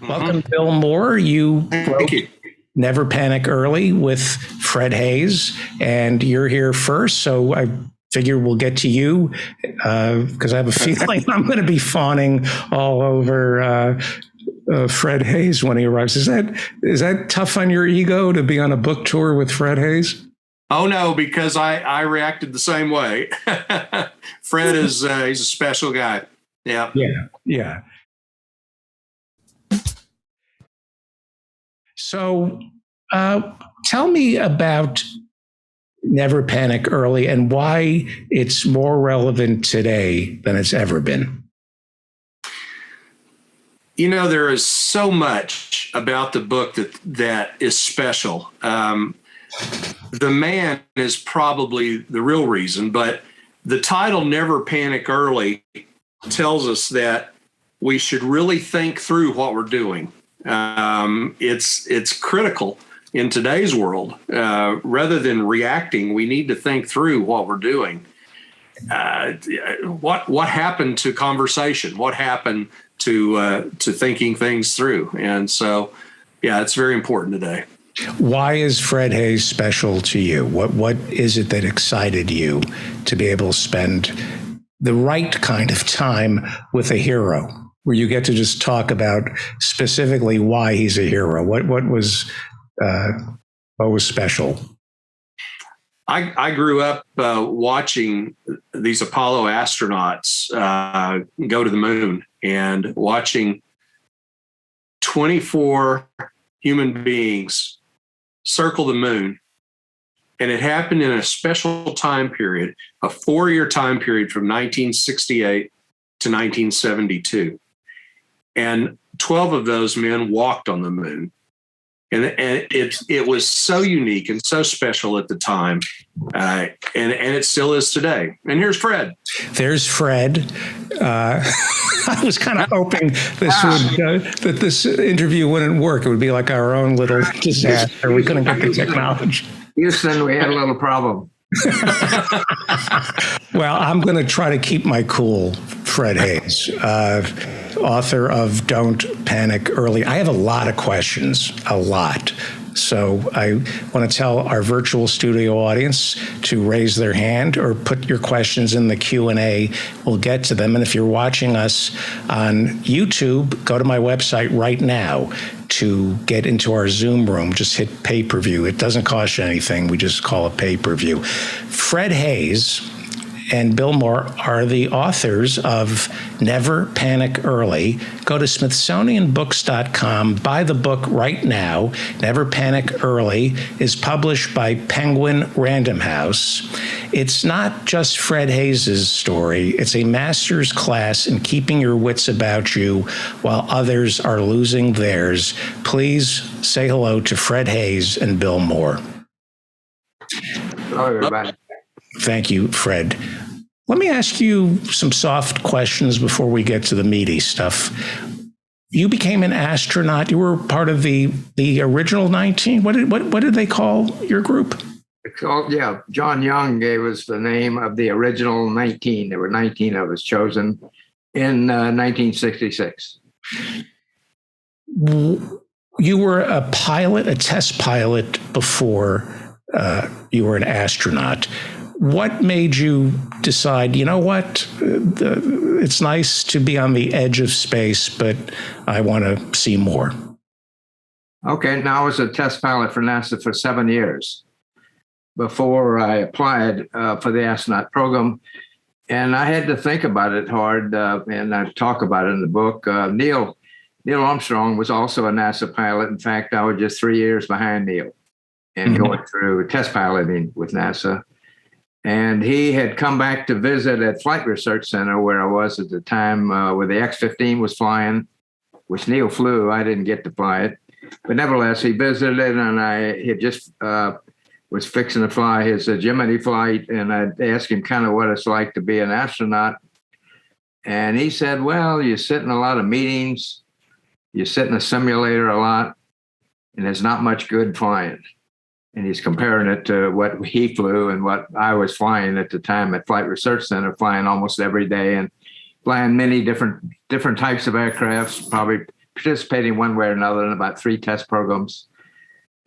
Welcome, Bill Moore. You Thank you. Never Panic Early with Fred Hayes, and you're here first, so I figure we'll get to you because I have a feeling I'm going to be fawning all over Fred Hayes when he arrives. Is that tough on your ego to be on a book tour with Fred Hayes? Oh no, because I reacted the same way. Fred is he's a special guy. Yeah. Yeah. So tell me about Never Panic Early and why it's more relevant today than it's ever been. You know, there is so much about the book that is special. The man is probably the real reason, but the title Never Panic Early tells us that we should really think through what we're doing. It's critical in today's world. Rather than reacting, we need to think through what we're doing. What happened to conversation? What happened to thinking things through? And so, yeah, it's very important today. Why is Fred Hayes special to you? What is it that excited you to be able to spend the right kind of time with a hero, where you get to just talk about specifically why he's a hero? What was special? I grew up watching these Apollo astronauts go to the moon and watching 24 human beings circle the moon. And it happened in a special time period, a 4-year time period from 1968 to 1972. And 12 of those men walked on the moon. And it was so unique and so special at the time, and it still is today. And here's Fred. There's Fred. I was kind of hoping that this interview wouldn't work. It would be like our own little disaster. We couldn't get the technology. Houston, we had a little problem. Well, I'm going to try to keep my cool. Fred Hayes, author of Don't Panic Early. I have a lot of questions, a lot. So I want to tell our virtual studio audience to raise their hand or put your questions in the Q&A. We'll get to them. And if you're watching us on YouTube, go to my website right now to get into our Zoom room. Just hit pay-per-view. It doesn't cost you anything. We just call it pay-per-view. Fred Hayes and Bill Moore are the authors of Never Panic Early. Go to smithsonianbooks.com, buy the book right now. Never Panic Early is published by Penguin Random House. It's not just Fred Hayes' story. It's a master's class in keeping your wits about you while others are losing theirs. Please say hello to Fred Hayes and Bill Moore. Hello, everybody. Thank you, Fred. Let me ask you some soft questions before we get to the meaty stuff. You became an astronaut. You were part of the original 19. What did they call your group? John Young gave us the name of the original 19. There were 19 of us chosen in 1966. You were a pilot, a test pilot before you were an astronaut. What made you decide, you know what, it's nice to be on the edge of space, but I want to see more? Okay, now I was a test pilot for NASA for 7 years before I applied for the astronaut program. And I had to think about it hard, and I talk about it in the book. Neil Armstrong was also a NASA pilot. In fact, I was just 3 years behind Neil and going through test piloting with NASA. And he had come back to visit at Flight Research Center, where I was at the time, where the X-15 was flying, which Neil flew. I didn't get to fly it. But nevertheless, he visited, and I had just was fixing to fly his Gemini flight, and I asked him kind of what it's like to be an astronaut. And he said, well, you sit in a lot of meetings, you sit in a simulator a lot, and there's not much good flying. And he's comparing it to what he flew and what I was flying at the time at Flight Research Center, flying almost every day and flying many different types of aircrafts, probably participating one way or another in about 3 test programs.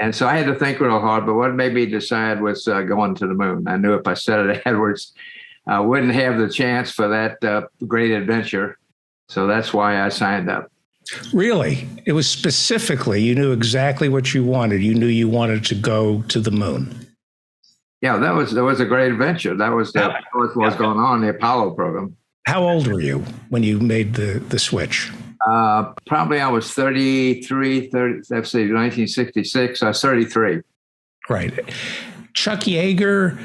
And so I had to think real hard, but what made me decide was going to the moon. I knew if I said it afterwards, I wouldn't have the chance for that great adventure. So that's why I signed up. Really? It was specifically, you knew exactly what you wanted. You knew you wanted to go to the moon. Yeah, that was a great adventure. That was what was going on in the Apollo program. How old were you when you made the switch? Probably I was 33, let's see, 1966. I was 33. Right. Chuck Yeager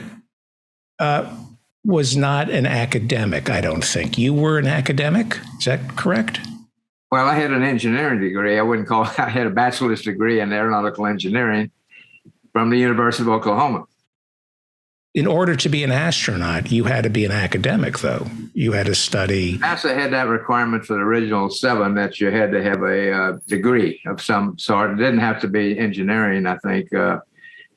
was not an academic, I don't think. You were an academic? Is that correct? Well, I had an engineering degree. I wouldn't call it, I had a bachelor's degree in aeronautical engineering from the University of Oklahoma. In order to be an astronaut, you had to be an academic, though. You had to study. NASA had that requirement for the original 7 that you had to have a degree of some sort. It didn't have to be engineering, I think.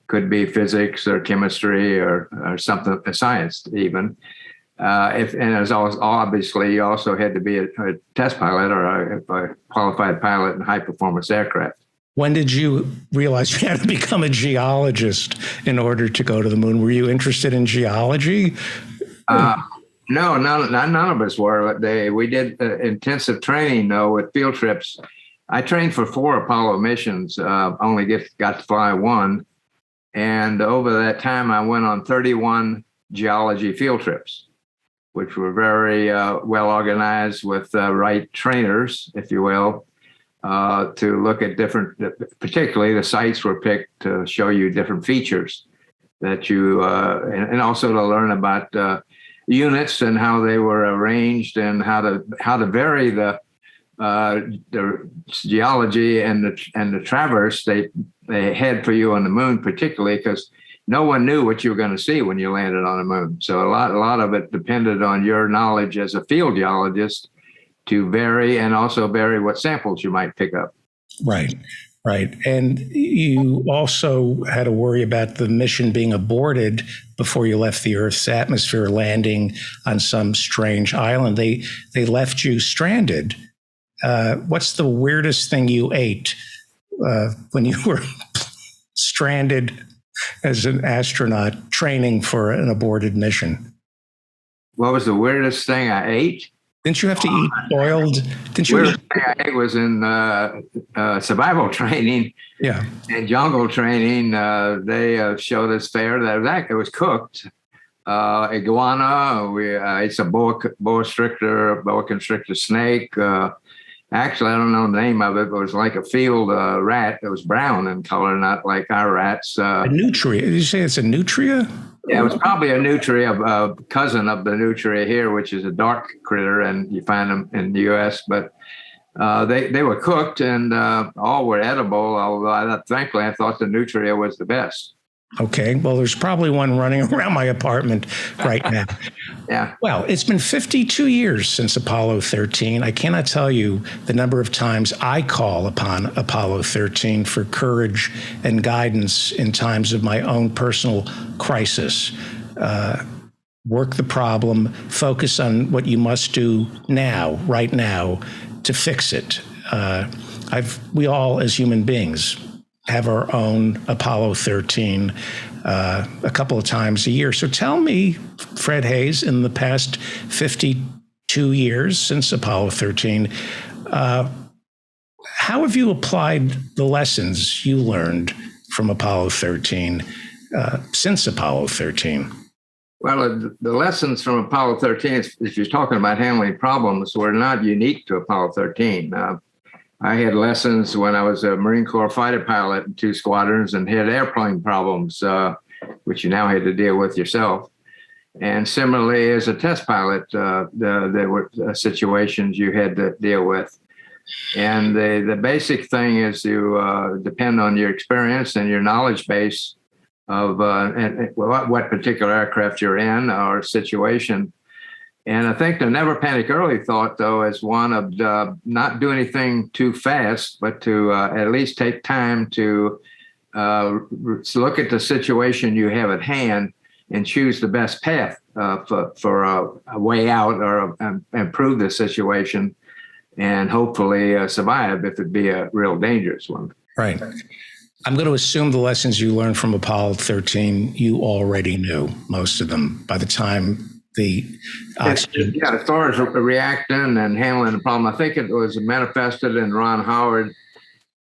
Could be physics or chemistry or something, science even. And as obviously, you also had to be a test pilot or a qualified pilot in high performance aircraft. When did you realize you had to become a geologist in order to go to the moon? Were you interested in geology? No, none of us were. We did intensive training, though, with field trips. I trained for 4 Apollo missions, only got to fly 1. And over that time, I went on 31 geology field trips, which were very well organized with right trainers, if you will. To look at different, particularly the sites were picked to show you different features that you, and also to learn about units and how they were arranged and how to vary the geology and the traverse they had for you on the moon, particularly because no one knew what you were going to see when you landed on the moon. So a lot of it depended on your knowledge as a field geologist to vary and also vary what samples you might pick up. Right. And you also had to worry about the mission being aborted before you left the Earth's atmosphere, landing on some strange island. They left you stranded. What's the weirdest thing you ate when you were stranded as an astronaut training for an aborted mission? What was the weirdest thing I ate? Didn't you have to eat boiled? Didn't you? Weirdest thing I ate was in survival training. Yeah. And jungle training. They showed us fare that it was cooked. Iguana. It's a boa constrictor snake. Actually, I don't know the name of it, but it was like a field rat that was brown in color, not like our rats. A nutria. Did you say it's a nutria? Yeah, it was probably a nutria, a cousin of the nutria here, which is a dark critter, and you find them in the U.S. But they were cooked and all were edible, although thankfully I thought the nutria was the best. Okay, well, there's probably one running around my apartment right now. Yeah. Well, it's been 52 years since Apollo 13. I cannot tell you the number of times I call upon Apollo 13 for courage and guidance in times of my own personal crisis. Work the problem, focus on what you must do now, right now, to fix it. We all, as human beings, have our own Apollo 13 a couple of times a year. So tell me, Fred Haise, in the past 52 years since Apollo 13, how have you applied the lessons you learned from Apollo 13 since Apollo 13? Well, the lessons from Apollo 13, if you're talking about handling problems, were not unique to Apollo 13. I had lessons when I was a Marine Corps fighter pilot in 2 squadrons and had airplane problems, which you now had to deal with yourself. And similarly, as a test pilot, there were situations you had to deal with. And the basic thing is to depend on your experience and your knowledge base of what particular aircraft you're in or situation. And I think the never panic early thought, though, is one of not do anything too fast, but to at least take time to look at the situation you have at hand and choose the best path for a way out or improve the situation. and hopefully survive if it'd be a real dangerous one. Right. I'm going to assume the lessons you learned from Apollo 13, you already knew most of them by the time the oxygen. Yeah, as far as reacting and handling the problem, I think it was manifested in Ron Howard.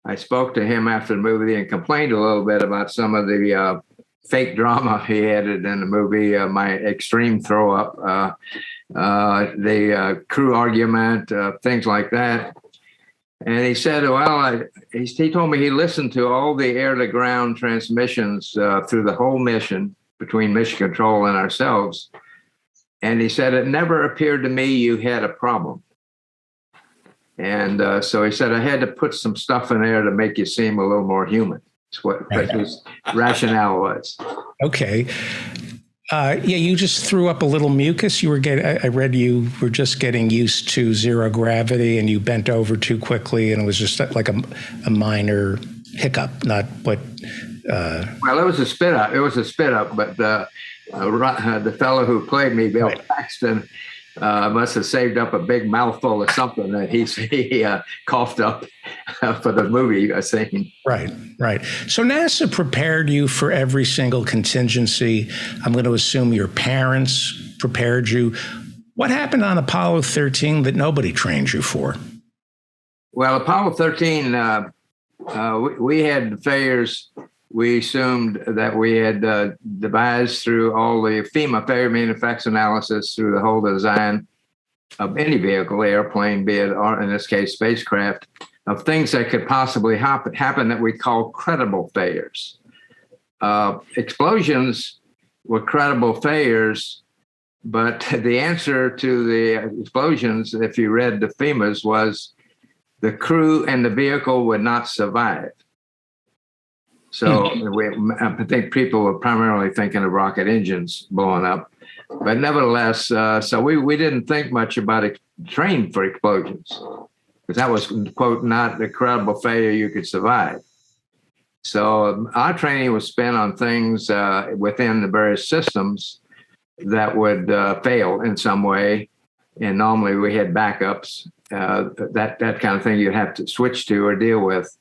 I spoke to him after the movie and complained a little bit about some of the fake drama he added in the movie, my extreme throw up, the crew argument, things like that. And he said, well, he told me he listened to all the air-to-ground transmissions through the whole mission between Mission Control and ourselves. And he said, it never appeared to me you had a problem. And so he said, I had to put some stuff in there to make you seem a little more human. That's what his rationale was. Okay. Yeah, you just threw up a little mucus. I read you were just getting used to zero gravity and you bent over too quickly and it was just like a minor hiccup, not what. Well, it was a spit up. But the fellow who played me, Bill Paxton, must have saved up a big mouthful of something that he coughed up for the movie scene. Right. So NASA prepared you for every single contingency. I'm going to assume your parents prepared you. What happened on Apollo 13 that nobody trained you for? Well, Apollo 13, we had failures. We assumed that we had devised through all the FEMA failure mean effects analysis through the whole design of any vehicle, airplane, be it, or in this case, spacecraft, of things that could possibly happen that we call credible failures. Explosions were credible failures, but the answer to the explosions, if you read the FEMA's, was the crew and the vehicle would not survive. So I think people were primarily thinking of rocket engines blowing up. But nevertheless, so we didn't think much about train for explosions because that was, quote, not a credible failure you could survive. So our training was spent on things within the various systems that would fail in some way. And normally we had backups, that kind of thing you'd have to switch to or deal with.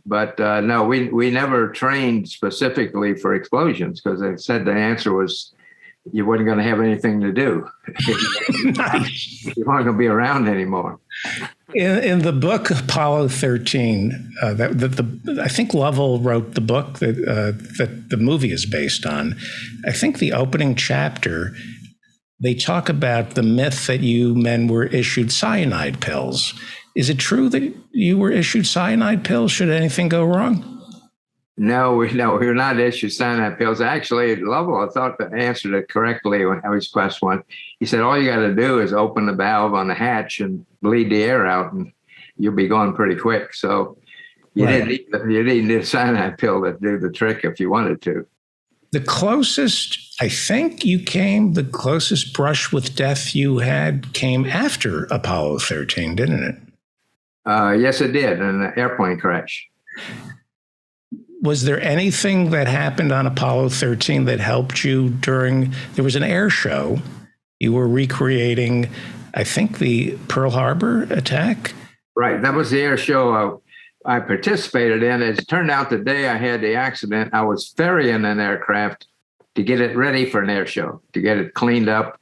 But no, we never trained specifically for explosions because they said the answer was you wasn't going to have anything to do. You weren't going to be around anymore. In the book Apollo 13, I think Lovell wrote the book that the movie is based on. I think the opening chapter, they talk about the myth that you men were issued cyanide pills. Is it true that you were issued cyanide pills should anything go wrong? No, we were not issued cyanide pills. Actually, Lovell, I thought, answered it correctly when I was asked one. He said, all you got to do is open the valve on the hatch and bleed the air out, and you'll be going pretty quick. So you didn't need a cyanide pill to do the trick if you wanted to. The closest, I think the closest brush with death you had came after Apollo 13, didn't it? Yes, it did, in an airplane crash. Was there anything that happened on Apollo 13 that helped you there was an air show. You were recreating, I think, the Pearl Harbor attack? Right, that was the air show I participated in. As it turned out, the day I had the accident, I was ferrying an aircraft to get it ready for an air show, to get it cleaned up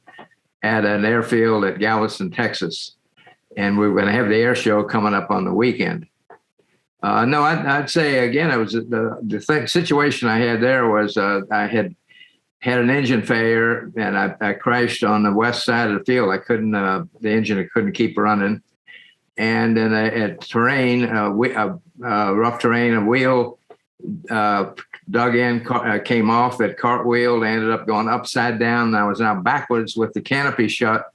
at an airfield at Galveston, Texas. And we were going to have the air show coming up on the weekend. No, I'd say, again, it was the situation I had there was I had an engine failure and I crashed on the west side of the field. The engine couldn't keep running. And then at terrain, rough terrain, a wheel dug in, came off, it cartwheeled, ended up going upside down. And I was now backwards with the canopy shut.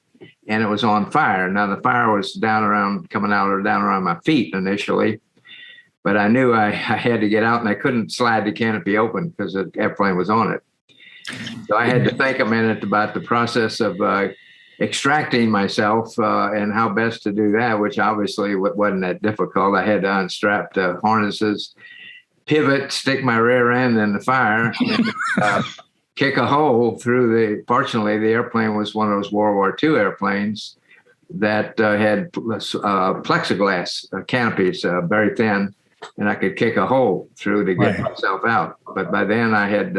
And it was on fire. Now the fire was down around my feet initially, but I knew I had to get out and I couldn't slide the canopy open because the airplane was on it. So I had to think a minute about the process of extracting myself and how best to do that, which obviously wasn't that difficult. I had to unstrap the harnesses, pivot, stick my rear end in the fire, and kick a hole through fortunately, the airplane was one of those World War II airplanes. that had plexiglass canopies, very thin, and I could kick a hole through to get myself out. But by then I had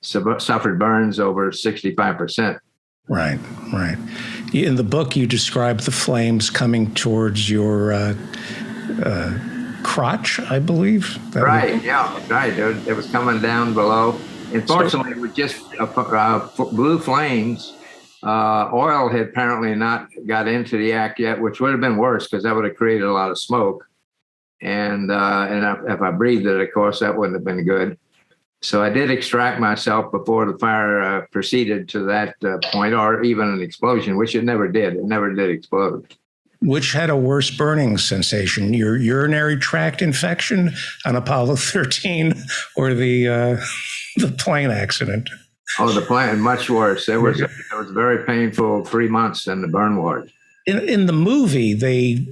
suffered burns over 65%. Right, right. In the book, you describe the flames coming towards your crotch, I believe. Right, yeah, right. It was coming down below. Unfortunately, it was just blue flames. Oil had apparently not got into the act yet, which would have been worse because that would have created a lot of smoke. And if I breathed it, of course, that wouldn't have been good. So I did extract myself before the fire proceeded to that point, or even an explosion, which it never did. It never did explode. Which had a worse burning sensation, your urinary tract infection on Apollo 13 or the plane accident? Oh, the plane, much worse. It was very painful 3 months in the burn ward. In the movie, they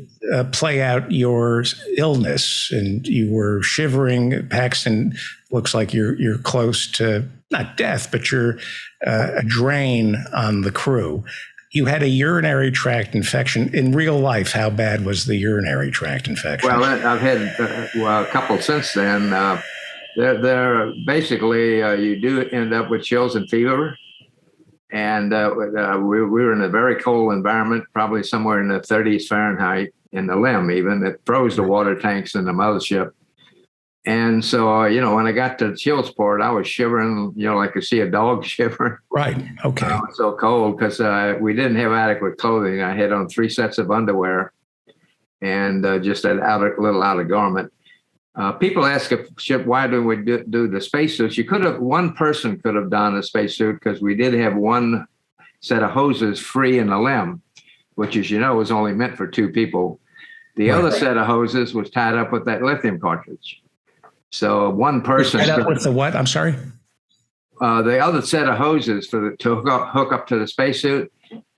play out your illness, and you were shivering. Paxton looks like you're close to not death, but you're a drain on the crew. You had a urinary tract infection. In real life, how bad was the urinary tract infection? Well, I've had a couple since then. They're basically you do end up with chills and fever. And we were in a very cold environment, probably somewhere in the 30s Fahrenheit in the limb even. It froze the water tanks in the mothership. And so, when I got to Chillsport, I was shivering, like you see a dog shiver. Right. Okay. I was so cold because we didn't have adequate clothing. I had on 3 sets of underwear and just a little outer garment. People ask why do we do the spacesuits? One person could have done a spacesuit because we did have one set of hoses free in the limb, which, as you know, was only meant for 2 people. The other set of hoses was tied up with that lithium cartridge. So one person tied up with the what? I'm sorry. The other set of hoses to hook up to the spacesuit.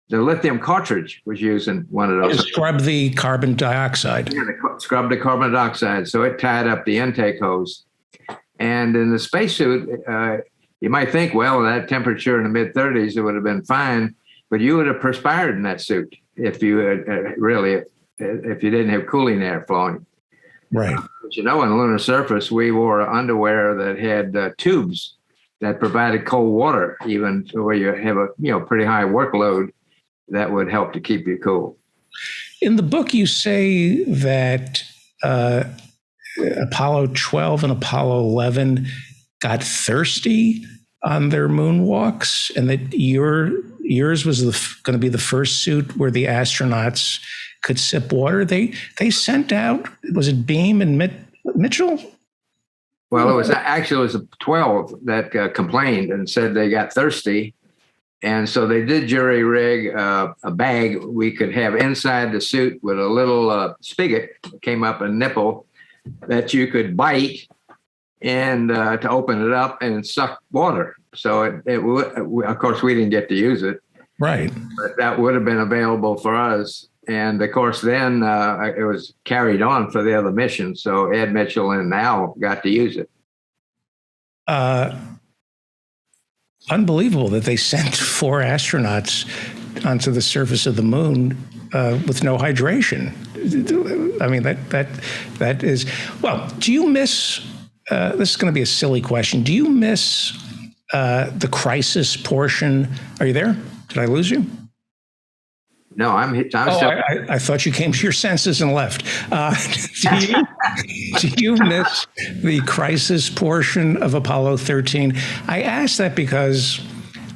The lithium cartridge was used in one of those. Scrub the carbon dioxide. Yeah, scrub the carbon dioxide. So it tied up the intake hose. And in the spacesuit, you might think, well, that temperature in the mid 30s, it would have been fine, but you would have perspired in that suit if you if you didn't have cooling air flowing. Right. But on the lunar surface, we wore underwear that had tubes that provided cold water, even where you have a pretty high workload. That would help to keep you cool. In the book, you say that Apollo 12 and Apollo 11 got thirsty on their moonwalks, and that yours was going to be the first suit where the astronauts could sip water. They sent out, was it Beam and Mitchell? Well, it was 12 that complained and said they got thirsty. And so they did jury rig a bag we could have inside the suit with a little spigot that came up a nipple that you could bite and to open it up and suck water. So of course, we didn't get to use it. Right. But that would have been available for us. And of course, then it was carried on for the other missions. So Ed Mitchell and Al got to use it. Unbelievable that they sent 4 astronauts onto the surface of the moon with no hydration. I mean, that is, well, do you miss, this is going to be a silly question, do you miss the crisis portion? Are you there? Did I lose you? No, I'm still. I thought you came to your senses and left. Do you miss the crisis portion of Apollo 13? I ask that because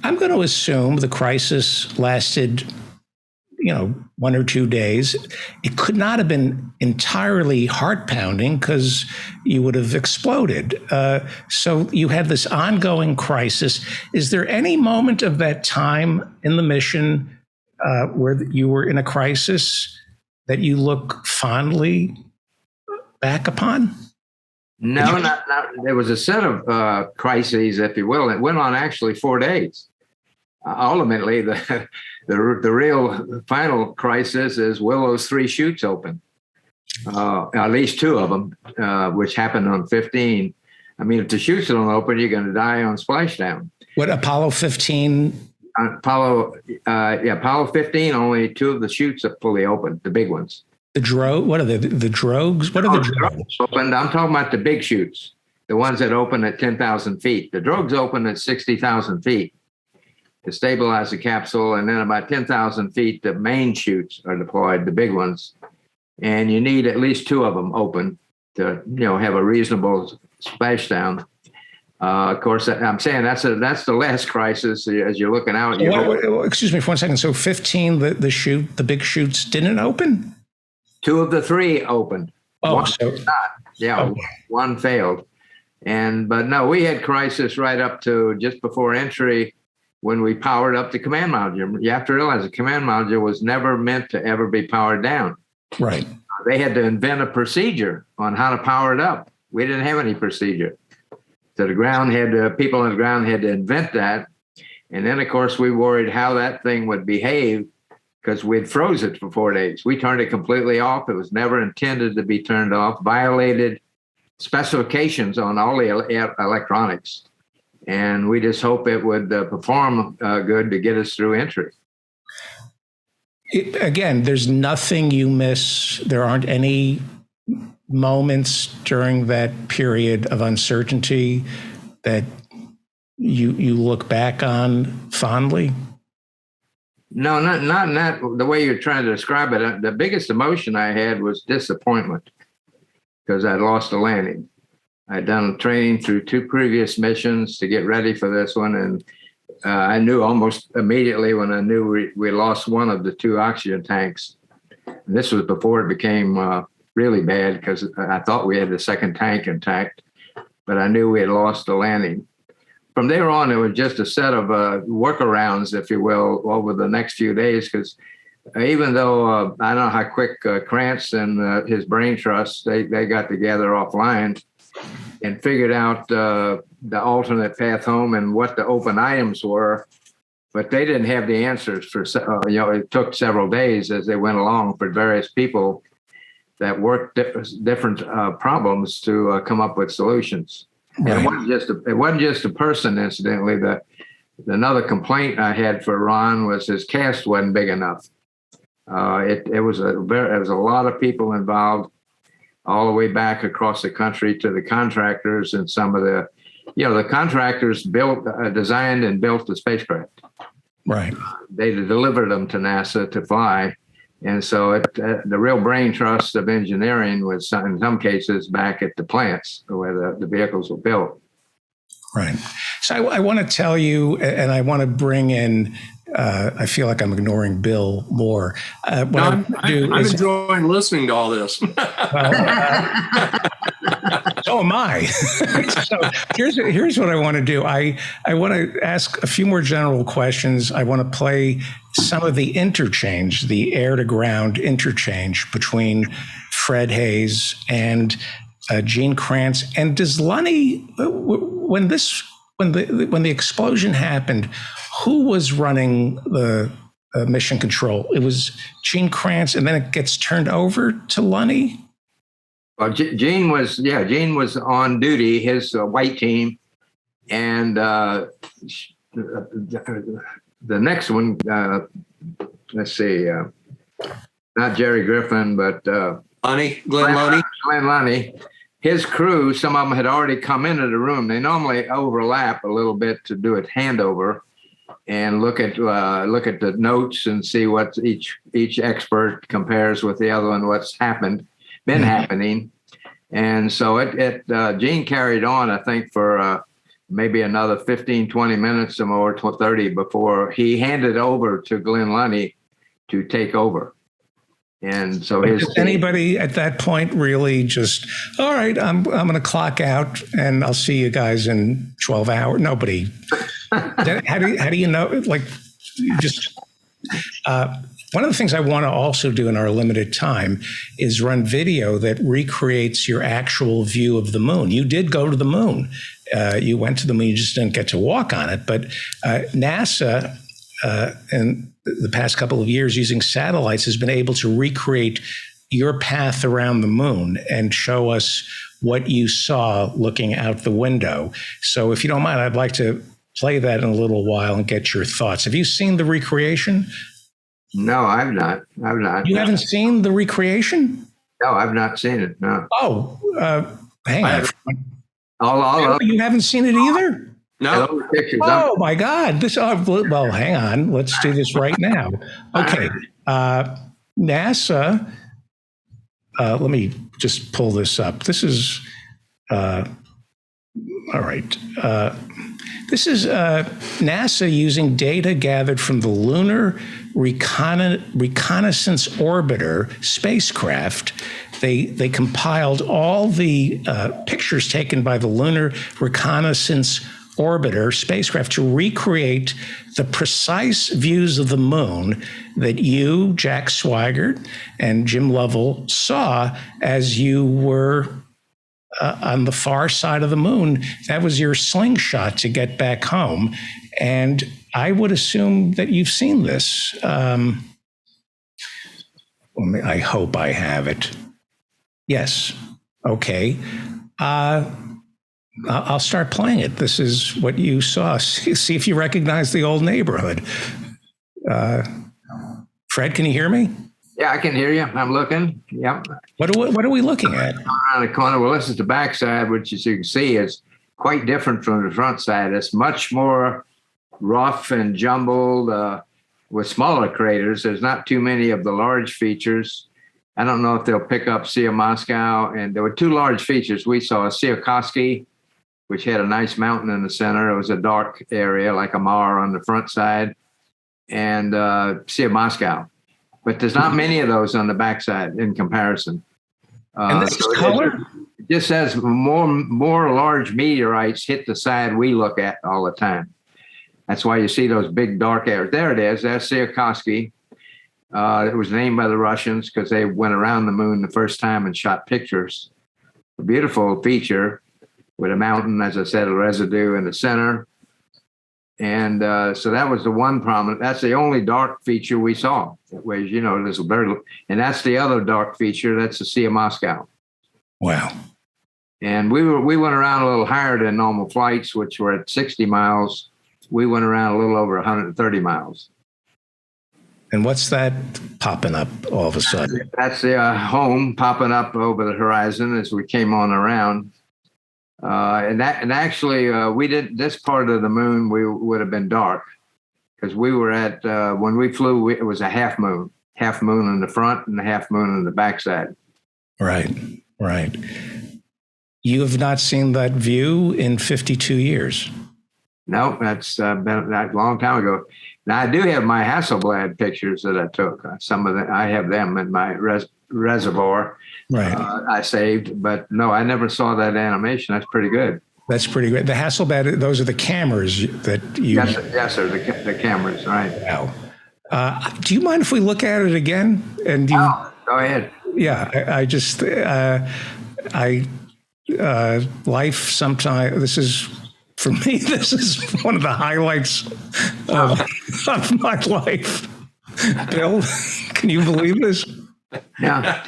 I'm going to assume the crisis lasted, 1 or 2 days. It could not have been entirely heart-pounding because you would have exploded. So you had this ongoing crisis. Is there any moment of that time in the mission where you were in a crisis that you look fondly back upon? No, not. There was a set of crises, if you will. It went on actually 4 days. Ultimately, the real final crisis is will those 3 chutes open? At least 2 of them, which happened on 15. I mean, if the chutes don't open, you're going to die on splashdown. What, Apollo 15 Apollo 15, only two of the chutes are fully open, the big ones. What are the drogues? What are the drogues? Opened. I'm talking about the big chutes, the ones that open at 10,000 feet. The drogues open at 60,000 feet to stabilize the capsule. And then about 10,000 feet, the main chutes are deployed, the big ones. And you need at least two of them open to, have a reasonable splashdown. Of course, I'm saying that's the last crisis as you're looking out. Excuse me for 1 second. So 15, the big chutes didn't open? Two of the three opened. Oh, one so did not. Yeah, okay. One failed. But no, we had crisis right up to just before entry when we powered up the command module. You have to realize the command module was never meant to ever be powered down. Right. They had to invent a procedure on how to power it up. We didn't have any procedure. So people on the ground had to invent that. And then, of course, we worried how that thing would behave because we'd froze it for 4 days. We turned it completely off. It was never intended to be turned off, violated specifications on all the electronics. And we just hope it would perform good to get us through entry. Again, there's nothing you miss. There aren't any moments during that period of uncertainty that you look back on fondly? No, not in that the way you're trying to describe it. The biggest emotion I had was disappointment because I'd lost a landing. I'd done training through 2 previous missions to get ready for this one, and I knew almost immediately when I knew we lost one of the 2 oxygen tanks. And this was before it became really bad because I thought we had the second tank intact, but I knew we had lost the landing. From there on, it was just a set of workarounds, if you will, over the next few days, because even though I don't know how quick Krantz and his brain trust, they got together offline and figured out the alternate path home and what the open items were, but they didn't have the answers for, it took several days as they went along for various people that worked different problems to come up with solutions. Right. And it wasn't just a person, incidentally. Another complaint I had for Ron was his cast wasn't big enough. It was a lot of people involved, all the way back across the country to the contractors and some of the contractors designed and built the spacecraft. Right. They delivered them to NASA to fly. And so the real brain trust of engineering was in some cases back at the plants where the vehicles were built. Right. So I want to tell you, and I want to bring in, I feel like I'm ignoring Bill more. I'm enjoying listening to all this. So am I. So here's what I want to do. I want to ask a few more general questions. I want to play some of the interchange, the air to ground interchange between Fred Haise and Gene Kranz. And does Lunny, when the explosion happened, who was running the mission control? It was Gene Kranz, and then it gets turned over to Lunny? Well, Gene was on duty, his white team, and the next one, let's see, not Jerry Griffin, but Glenn Lunny. His crew, some of them had already come into the room. They normally overlap a little bit to do a handover and look at the notes and see what each expert compares with the other one, what's been happening. And so Gene carried on, I think, for maybe another 15, 20 minutes or more, 30 before he handed over to Glenn Lunny to take over. And so does anybody at that point really just, all right, I'm going to clock out and I'll see you guys in 12 hours? Nobody. How do you know? Like, just one of the things I want to also do in our limited time is run video that recreates your actual view of the moon. You did go to the moon. You went to the moon. You just didn't get to walk on it. But NASA, in the past couple of years, using satellites, has been able to recreate your path around the moon and show us what you saw looking out the window. So if you don't mind, I'd like to play that in a little while and get your thoughts. Have you seen the recreation? No, I've not. I've not. You haven't seen the recreation? No, I've not seen it. No. Oh, hang on. All of You haven't seen it either? No. those pictures. Oh my God! Well, hang on. Let's do this right now. Okay, NASA. Let me just pull this up. This is all right. This is NASA using data gathered from the Lunar Reconnaissance Orbiter spacecraft. They compiled all the pictures taken by the Lunar Reconnaissance Orbiter spacecraft to recreate the precise views of the moon that you, Jack Swigert, and Jim Lovell saw as you were on the far side of the moon. That was your slingshot to get back home. And I would assume that you've seen this. I hope I have it. Yes. Okay. I'll start playing it. This is what you saw. See if you recognize the old neighborhood. Fred, can you hear me? Yeah, I can hear you. I'm looking. Yep. What are we looking at? Around the corner. Well, this is the backside, which, as you can see, is quite different from the front side. It's much more rough and jumbled with smaller craters. There's not too many of the large features. I don't know if they'll pick up Sia Moscow. And there were two large features we saw: Tsiolkovsky, which had a nice mountain in the center. It was a dark area like a Mar on the front side, and Sia Moscow. But there's not many of those on the backside in comparison. And this is color? It just says more large meteorites hit the side we look at all the time. That's why you see those big dark areas. There it is. That's Tsiolkovsky. It was named by the Russians because they went around the moon the first time and shot pictures. A beautiful feature with a mountain, as I said, a residue in the center. And so that was the one prominent. That's the only dark feature we saw. That was, there's a very, and that's the other dark feature. That's the Sia Moscow. Wow. And we went around a little higher than normal flights, which were at 60 miles. We went around a little over 130 miles. And what's that popping up all of a sudden? That's the home popping up over the horizon as we came on around. And actually, we didn't. This part of the moon we would have been dark because we were at when we flew. It was a half moon in the front and a half moon in the backside. Right. You have not seen that view in 52 years. No, that's been that long time ago. Now I do have my Hasselblad pictures that I took. Some of them I have them in my reservoir. Right. I saved, but no, I never saw that animation. That's pretty good. That's pretty great. The Hasselblad, those are the cameras that you. Yes, sir. The cameras, right? Wow. Do you mind if we look at it again? And you, go ahead. Yeah, I just, life sometimes. This is for me. This is one of the highlights of my life. Bill, can you believe this? Yeah.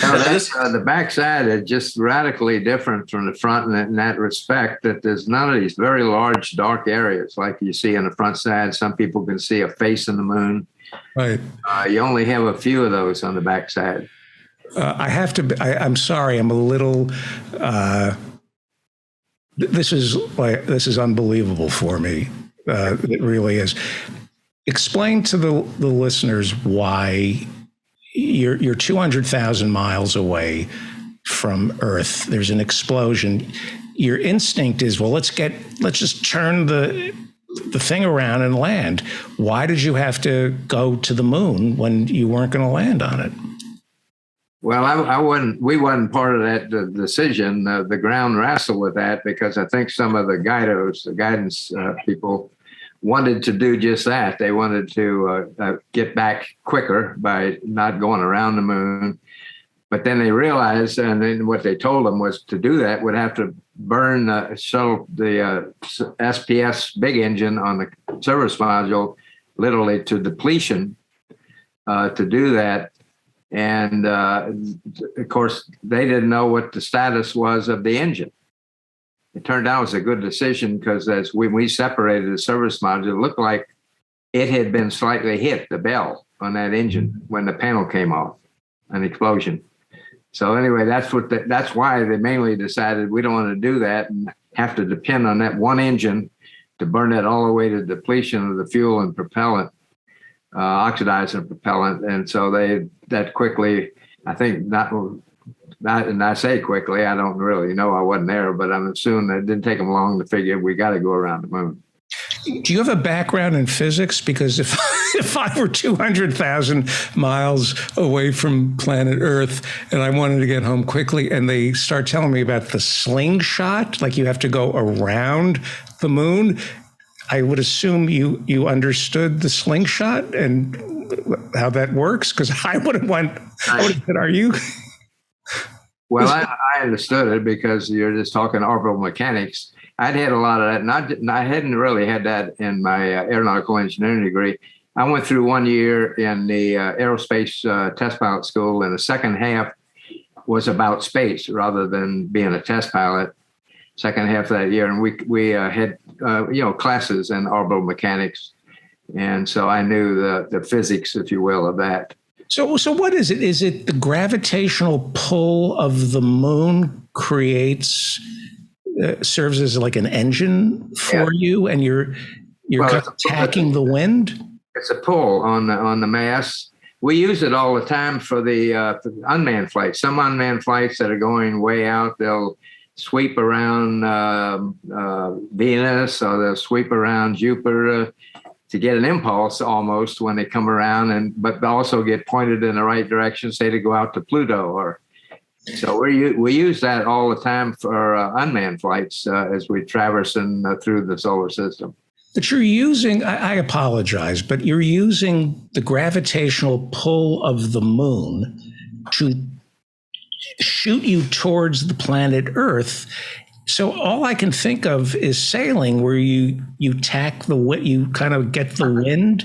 No, that's, the backside is just radically different from the front in that respect, that there's none of these very large dark areas like you see on the front side. Some people can see a face in the moon. Right. You only have a few of those on the backside. I'm sorry. I'm a little. This is unbelievable for me. It really is. Explain to the listeners why. You're 200,000 miles away from Earth. There's an explosion. Your instinct is, well, let's just turn the thing around and land. Why did you have to go to the moon when you weren't going to land on it? Well, we wasn't part of that decision. The ground wrestled with that because I think some of the guidance people wanted to do just that. They wanted to get back quicker by not going around the moon. But then they realized, and then what they told them was to do that would have to burn the SPS big engine on the service module literally to depletion to do that. And of course, they didn't know what the status was of the engine. it turned out it was a good decision because as we separated the service module, it looked like it had been slightly hit, the bell on that engine when the panel came off, an explosion. So anyway, that's why they mainly decided we don't want to do that and have to depend on that one engine to burn it all the way to depletion of the fuel and propellant, oxidizer propellant. And so that quickly, I think and I say quickly, I don't really know, I wasn't there, but I'm assuming that it didn't take them long to figure we got to go around the moon. Do you have a background in physics? Because if I were 200,000 miles away from planet Earth and I wanted to get home quickly and they start telling me about the slingshot, like you have to go around the moon, I would assume you understood the slingshot and how that works? Because I would have said, are you? Well, I understood it because you're just talking orbital mechanics. I'd had a lot of that, and I hadn't really had that in my aeronautical engineering degree. I went through 1 year in the aerospace test pilot school, and the second half was about space rather than being a test pilot. Second half of that year, and we had classes in orbital mechanics, and so I knew the physics, if you will, of that. So what is it? Is it the gravitational pull of the moon serves as like an engine for you, and you're kind of attacking the wind? It's a pull on the mass. We use it all the time for the unmanned flights. Some unmanned flights that are going way out, they'll sweep around Venus, or they'll sweep around Jupiter to get an impulse almost when they come around, but also get pointed in the right direction, say to go out to Pluto. So we use that all the time for unmanned flights as we traverse through the solar system. But you're using, I apologize, but you're using the gravitational pull of the moon to shoot you towards the planet Earth. So all I can think of is sailing, where you you kind of get the wind.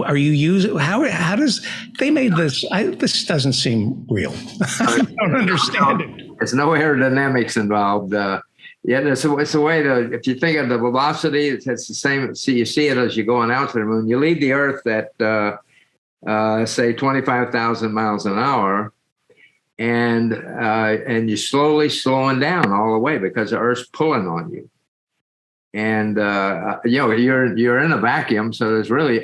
Are you using, how does, they made this, this doesn't seem real. I don't understand it. There's no aerodynamics involved. It's a way to, if you think of the velocity, it's the same. You see it as you're going out to the moon. You leave the Earth at, say, 25,000 miles an hour. And you're slowing down all the way because the Earth's pulling on you, and you're in a vacuum, so there's really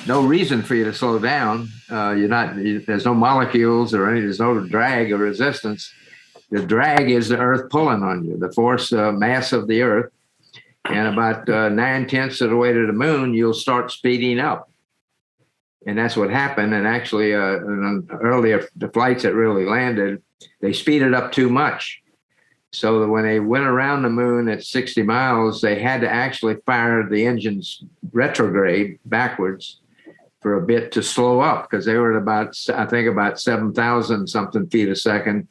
no reason for you to slow down. There's no molecules there's no drag or resistance. The drag is the Earth pulling on you, the force mass of the Earth, and about 9/10 of the way to the moon, you'll start speeding up. And that's what happened. And actually, earlier, the flights that really landed, they speeded up too much. So that when they went around the moon at 60 miles, they had to actually fire the engines retrograde backwards for a bit to slow up, because they were at about 7,000 something feet a second.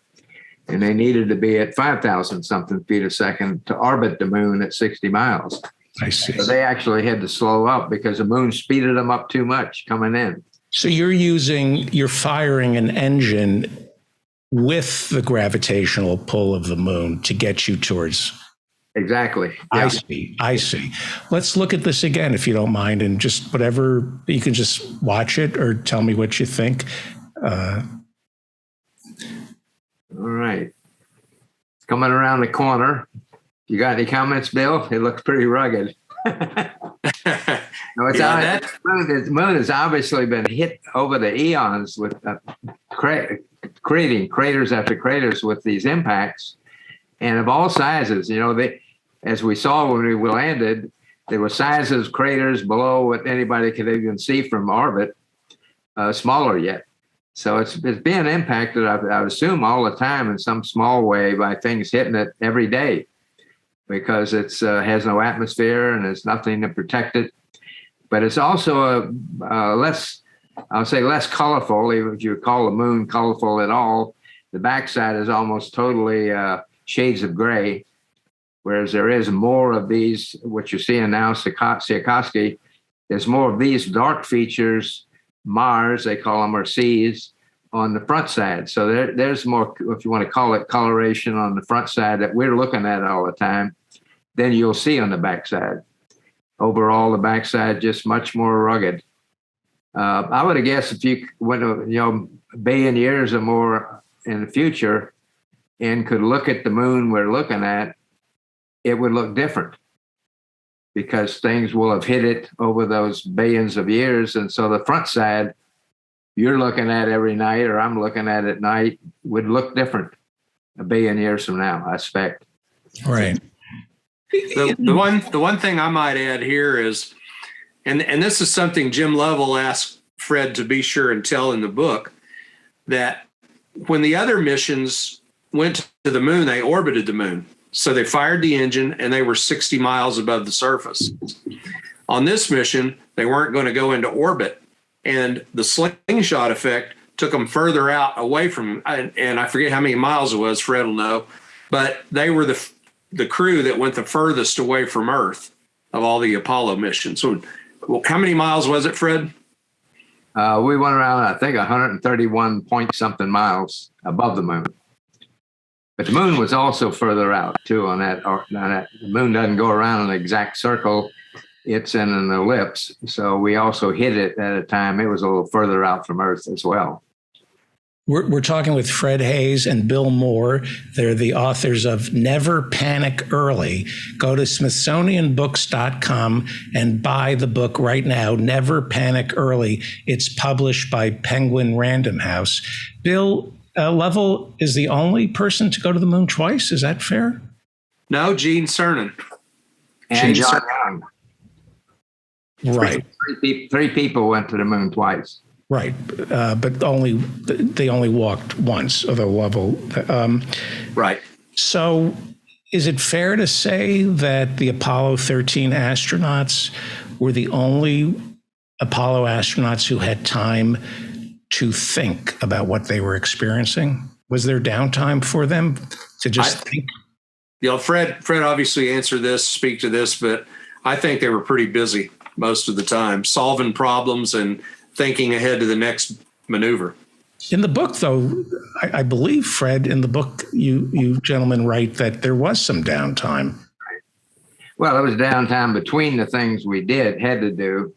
And they needed to be at 5,000 something feet a second to orbit the moon at 60 miles. I see. So they actually had to slow up because the moon speeded them up too much coming in. So you're firing an engine with the gravitational pull of the moon to get you towards. Exactly. Yeah. I see. Let's look at this again, if you don't mind, and just whatever, you can just watch it or tell me what you think. All right. Coming around the corner. You got any comments, Bill? It looks pretty rugged. The moon has obviously been hit over the eons with creating craters after craters with these impacts, and of all sizes. As we saw when we landed, there were sizes, craters below what anybody could even see from orbit, smaller yet. So it's being impacted, I assume, all the time in some small way by things hitting it every day, because it has no atmosphere and there's nothing to protect it. But it's also less colorful, even if you call the moon colorful at all. The backside is almost totally shades of gray, whereas there is more of these, what you're seeing now, Tsiolkovsky, there's more of these dark features, Mars, they call them, or Cs, on the front side. So there's more, if you want to call it coloration on the front side that we're looking at all the time, than you'll see on the backside. Overall, the backside just much more rugged. I would have guessed if you went, a billion years or more in the future and could look at the moon we're looking at, it would look different because things will have hit it over those billions of years. And so the front side you're looking at every night, or I'm looking at night, would look different a billion years from now, I expect. Right. The one thing I might add here is, and this is something Jim Lovell asked Fred to be sure and tell in the book, that when the other missions went to the moon, they orbited the moon. So they fired the engine and they were 60 miles above the surface. On this mission, they weren't going to go into orbit. And the slingshot effect took them further out away from, and I forget how many miles it was, Fred will know, but they were the crew that went the furthest away from Earth of all the Apollo missions. So how many miles was it, Fred? We went around, I think, 131 point something miles above the moon. But the moon was also further out, too, on that. The moon doesn't go around in an exact circle. It's in an ellipse. So we also hit it at a time. It was a little further out from Earth as well. We're talking with Fred Haise and Bill Moore. They're the authors of Never Panic Early. Go to smithsonianbooks.com and buy the book right now, Never Panic Early. It's published by Penguin Random House. Bill, Lovell is the only person to go to the moon twice. Is that fair? No, Gene Cernan. And John Young. Right. Three people went to the moon twice. Right, but they only walked once, although Lovell. Right. So is it fair to say that the Apollo 13 astronauts were the only Apollo astronauts who had time to think about what they were experiencing? Was there downtime for them to just think? Fred obviously speak to this, but I think they were pretty busy most of the time, solving problems and thinking ahead to the next maneuver. In the book, though, I believe, Fred, in the book, you gentlemen write that there was some downtime. Well, it was downtime between the things we had to do.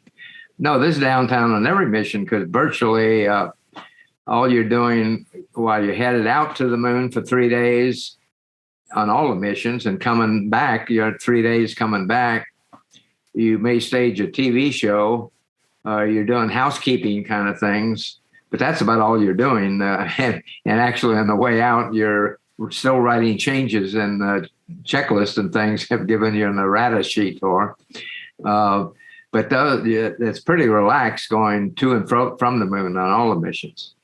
No, there's downtime on every mission because virtually all you're doing while you're headed out to the moon for 3 days on all the missions and coming back, you're 3 days coming back, you may stage a TV show. You're doing housekeeping kind of things, but that's about all you're doing. And actually on the way out, you're still writing changes in the checklist and things have given you an errata sheet for. But it's pretty relaxed going to and from the moon on all the missions.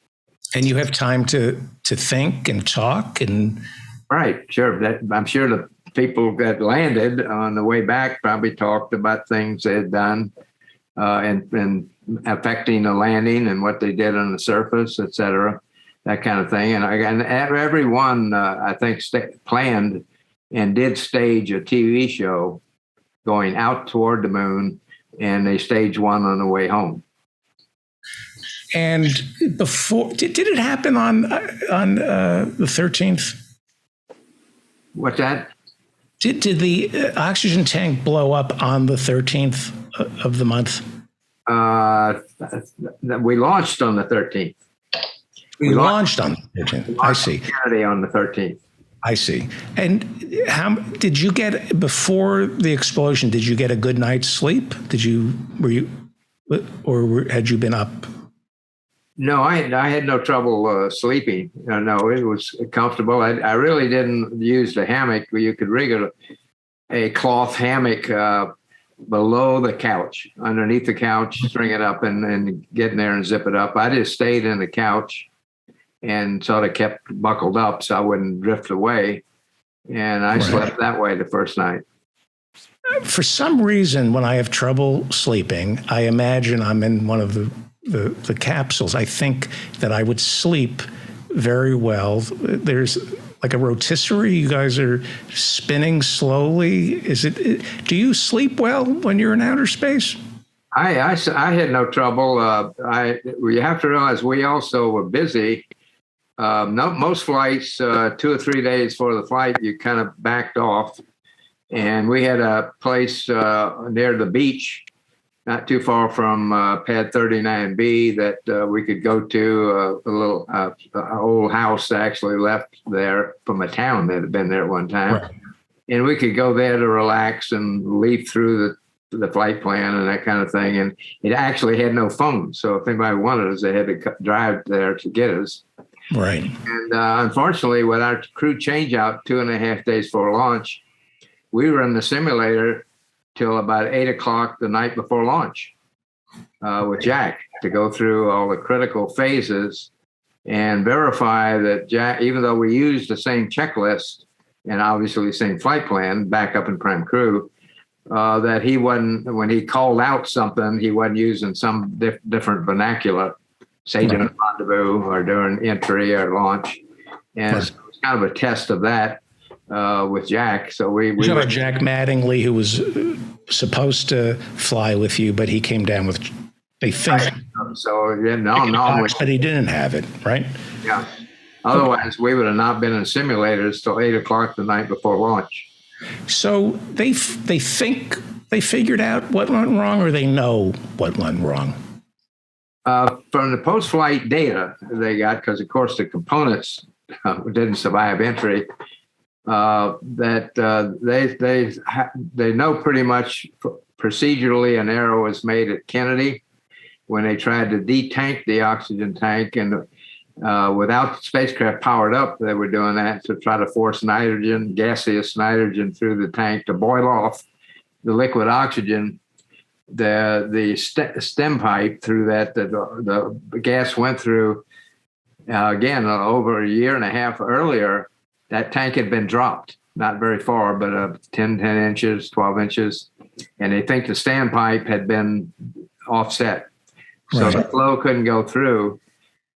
And you have time to think and talk and. Right, sure. I'm sure the people that landed on the way back probably talked about things they had done. And affecting the landing and what they did on the surface, et cetera, that kind of thing. And everyone, I think, planned and did stage a TV show going out toward the moon, and they staged one on the way home. And before, did it happen on the 13th? What's that? Did the oxygen tank blow up on the 13th of the month? We launched on the 13th. We launched on the 13th. I see. Kennedy on the 13th. I see. And how did you get, before the explosion, did you get a good night's sleep? Had you been up? No, I had no trouble sleeping. No, it was comfortable. I really didn't use the hammock. You could rig a cloth hammock below the couch, underneath the couch, string it up and get in there and zip it up. I just stayed in the couch and sort of kept buckled up so I wouldn't drift away. And I slept that way the first night. For some reason, when I have trouble sleeping, I imagine I'm in one of the capsules. I think that I would sleep very well. There's like a rotisserie. You guys are spinning slowly. Do you sleep well when you're in outer space? I had no trouble. We have to realize we also were busy. Most flights, 2 or 3 days before the flight, you kind of backed off. And we had a place near the beach, not too far from Pad 39B, that we could go to. A little old house actually left there from a town that had been there at one time. Right. And we could go there to relax and leaf through the flight plan and that kind of thing. And it actually had no phone. So if anybody wanted us, they had to drive there to get us. Right. And unfortunately, with our crew change out 2.5 days before launch, we were in the simulator till about 8 o'clock the night before launch with Jack to go through all the critical phases and verify that Jack, even though we used the same checklist and obviously the same flight plan, backup and prime crew, that he wasn't, when he called out something, he wasn't using some different vernacular, say during rendezvous or during entry or launch. And so it was kind of a test of that with Jack. So we were Jack Mattingly, who was supposed to fly with you, but he came down with, they think. So no, but he didn't have it, right? Yeah. Otherwise, we would have not been in simulators till 8 o'clock the night before launch. So they think they figured out what went wrong, or they know what went wrong? From the post-flight data they got, because of course the components didn't survive entry, that they know pretty much procedurally an error was made at Kennedy when they tried to detank the oxygen tank, and without the spacecraft powered up, they were doing that to try to force nitrogen, gaseous nitrogen, through the tank to boil off the liquid oxygen. The stem pipe through that the gas went through, again, over a year and a half earlier, that tank had been dropped, not very far, but 10 inches, 12 inches. And they think the standpipe had been offset. So the flow couldn't go through.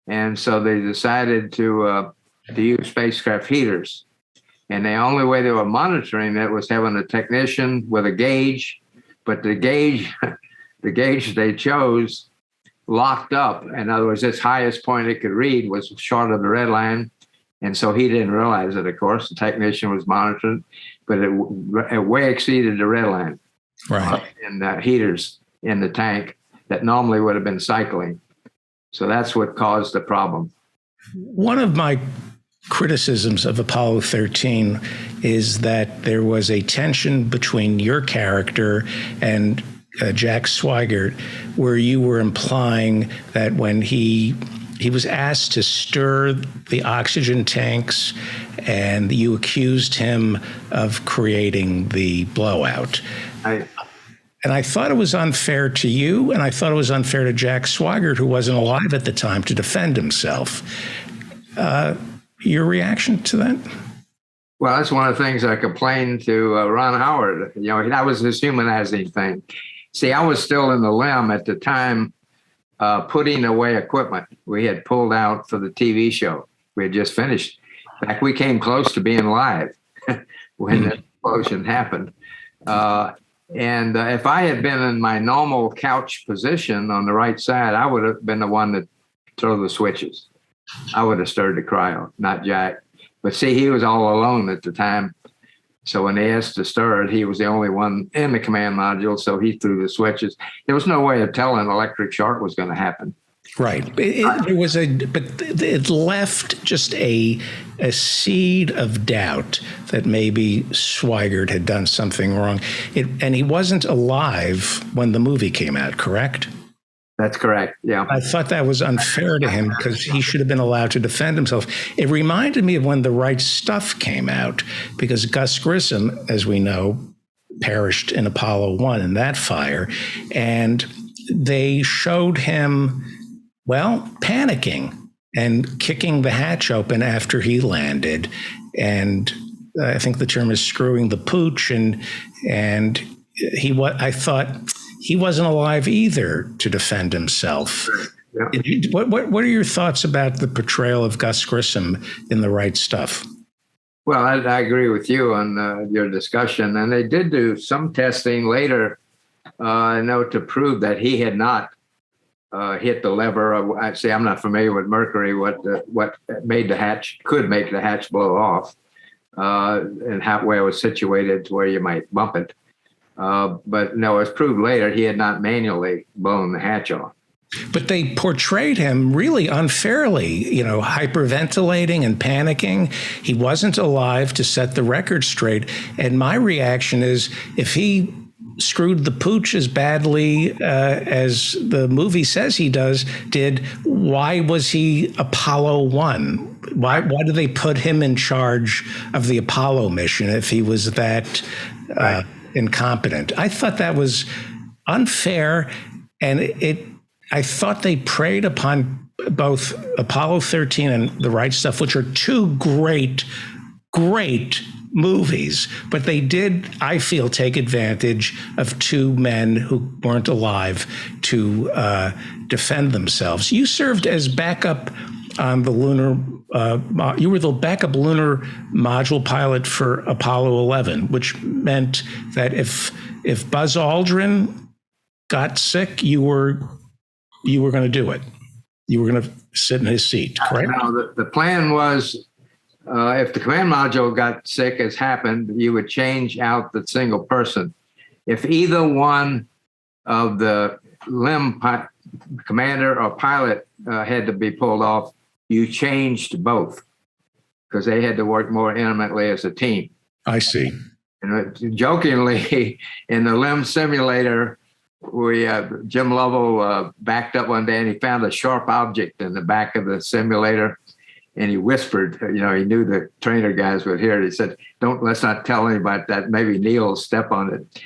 And so they decided to use spacecraft heaters. And the only way they were monitoring it was having a technician with a gauge, but the gauge they chose locked up. In other words, its highest point it could read was short of the red line. And so he didn't realize it, of course. The technician was monitoring, but it way exceeded the red line. Right. And heaters in the tank that normally would have been cycling. So that's what caused the problem. One of my criticisms of Apollo 13 is that there was a tension between your character and Jack Swigert, where you were implying that when he was asked to stir the oxygen tanks, and you accused him of creating the blowout. And I thought it was unfair to you, and I thought it was unfair to Jack Swigert, who wasn't alive at the time, to defend himself. Your reaction to that? Well, that's one of the things I complained to Ron Howard. You know, that was his humanizing thing. See, I was still in the LEM at the time, putting away equipment we had pulled out for the TV show. We had just finished. In fact, we came close to being live when the explosion happened. And if I had been in my normal couch position on the right side, I would have been the one to throw the switches. I would have stirred the cryo, not Jack. But see, he was all alone at the time. So when they asked to stir it, he was the only one in the command module. So he threw the switches. There was no way of telling electric shock was going to happen. Right. But it left just a seed of doubt that maybe Swigert had done something wrong. And he wasn't alive when the movie came out, correct? That's correct. Yeah. I thought that was unfair to him because he should have been allowed to defend himself. It reminded me of when The Right Stuff came out, because Gus Grissom, as we know, perished in Apollo 1 in that fire. And they showed him, well, panicking and kicking the hatch open after he landed. And I think the term is screwing the pooch. And I thought he wasn't alive either to defend himself. Yeah. What are your thoughts about the portrayal of Gus Grissom in The Right Stuff? Well, I agree with you on your discussion. And they did do some testing later to prove that he had not hit the lever. I say I'm not familiar with mercury. What made the hatch could make the hatch blow off, and how where it was situated to where you might bump it. But no, it's proved later he had not manually blown the hatch off. But they portrayed him really unfairly, hyperventilating and panicking. He wasn't alive to set the record straight. And my reaction is, if he screwed the pooch as badly as the movie says he did, why was he Apollo 1? Why did they put him in charge of the Apollo mission if he was that incompetent? I thought that was unfair, and I thought they preyed upon both Apollo 13 and The Right Stuff, which are two great movies, but they did, I feel, take advantage of two men who weren't alive to defend themselves. You served as backup on the lunar, you were the backup lunar module pilot for Apollo 11, which meant that if Buzz Aldrin got sick, you were going to do it. You were going to sit in his seat, correct? No, the plan was, if the command module got sick, as happened, you would change out the single person. If either one of the LEM commander or pilot had to be pulled off, you changed both because they had to work more intimately as a team. I see. And jokingly, in the LEM simulator, Jim Lovell backed up one day and he found a sharp object in the back of the simulator, and he whispered, he knew the trainer guys would hear it. He said, let's not tell anybody that. Maybe Neil will step on it.